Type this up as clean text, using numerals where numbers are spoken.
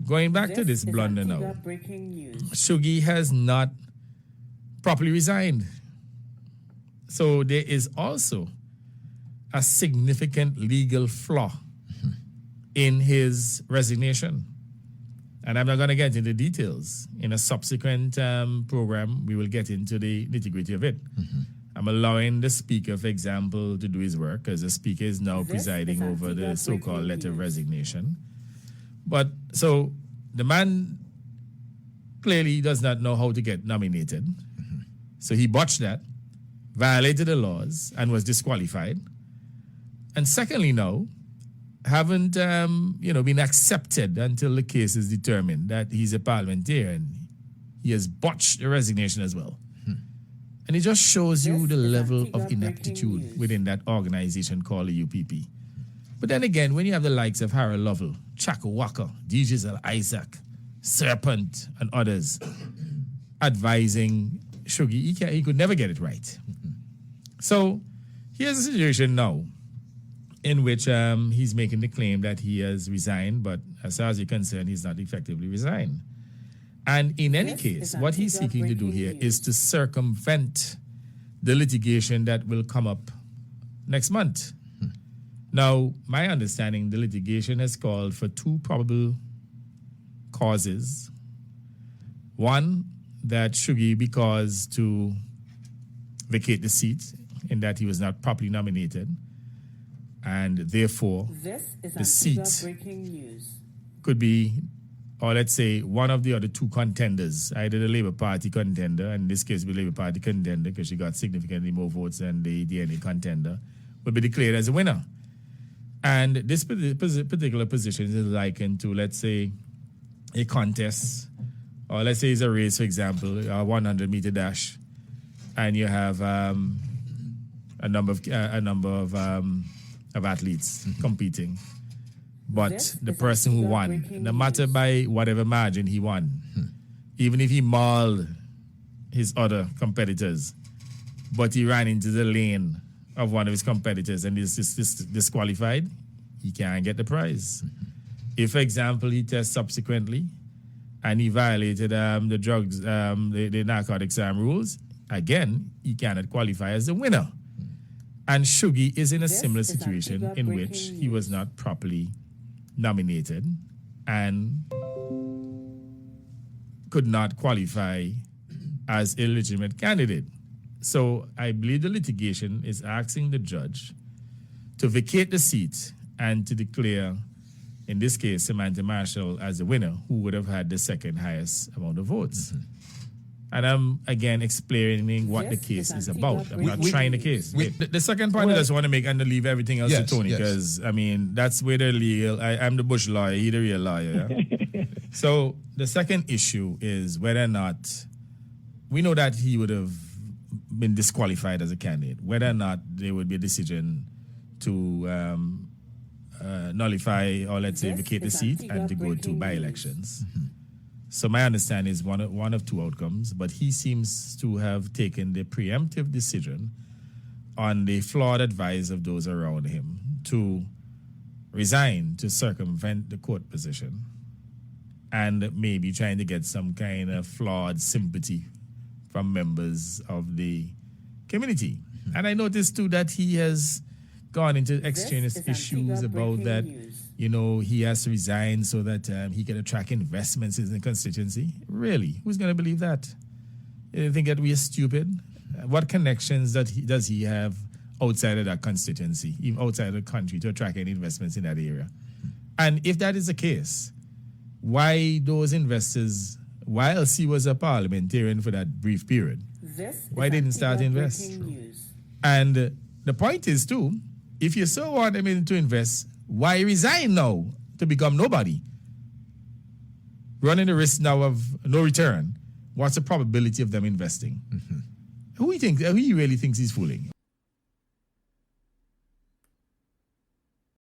going back to this blunder now, Shuggy has not properly resigned. So there is also a significant legal flaw in his resignation. And I'm not going to get into details. In a subsequent program, we will get into the nitty-gritty of it. I'm allowing the speaker, for example, to do his work, because the speaker is now presiding over the so-called letter of resignation. But so the man clearly does not know how to get nominated. So he botched that, violated the laws, and was disqualified. And secondly, now, haven't been accepted until the case is determined that he's a parliamentarian. He has botched the resignation as well. And it just shows you the level of ineptitude within that organization called the UPP. But then again, when you have the likes of Harold Lovell, Chaka Walker, DJ Isaac, Serpent, and others advising Shuggy, he could never get it right. So here's a situation now in which he's making the claim that he has resigned, but as far as you're concerned, he's not effectively resigned. And in any case, what he's seeking to do here is to circumvent the litigation that will come up next month. Now, my understanding, the litigation has called for two probable causes. One, that Shuggy be caused to vacate the seat in that he was not properly nominated, and therefore the seat could be, or let's say, one of the other two contenders, either the Labour Party contender, and in this case, the Labour Party contender, because she got significantly more votes than the DNA contender, would be declared as a winner. And this particular position is likened to, let's say, a contest, or let's say it's a race, for example, a 100-meter dash, and you have a number of athletes competing. But the person who won, no matter by whatever margin he won, even if he mauled his other competitors, but he ran into the lane of one of his competitors and is disqualified, he can't get the prize. If, for example, he tests subsequently and he violated the drugs, the narcotics rules, again, he cannot qualify as the winner. And Shuggy is in a similar situation in which he was not properly nominated and could not qualify as a legitimate candidate. So I believe the litigation is asking the judge to vacate the seat and to declare, in this case, Samantha Marshall as the winner, who would have had the second highest amount of votes. And I'm, again, explaining what the case is about. I'm not trying the case. The second point I just want to make, and to leave everything else to Tony, because, I mean, that's where the legal, I'm the bush lawyer, he's the real lawyer. Yeah? So the second issue is whether or not, we know that he would have been disqualified as a candidate, whether or not there would be a decision to nullify, or let's say vacate the seat and to go to by-elections. So my understanding is one of two outcomes, but he seems to have taken the preemptive decision on the flawed advice of those around him to resign to circumvent the court position and maybe trying to get some kind of flawed sympathy from members of the community. And I noticed too that he has gone into extraneous issues about that, you know, he has to resign so that he can attract investments in the constituency. Really? Who's going to believe that? You think that we are stupid? What connections does he have outside of that constituency, even outside of the country, to attract any investments in that area? And if that is the case, why those investors, whilst he was a parliamentarian for that brief period, why didn't start to invest? And the point is too, if you so want them to invest, why resign now to become nobody? Running the risk now of no return. What's the probability of them investing? Who he really thinks he's fooling?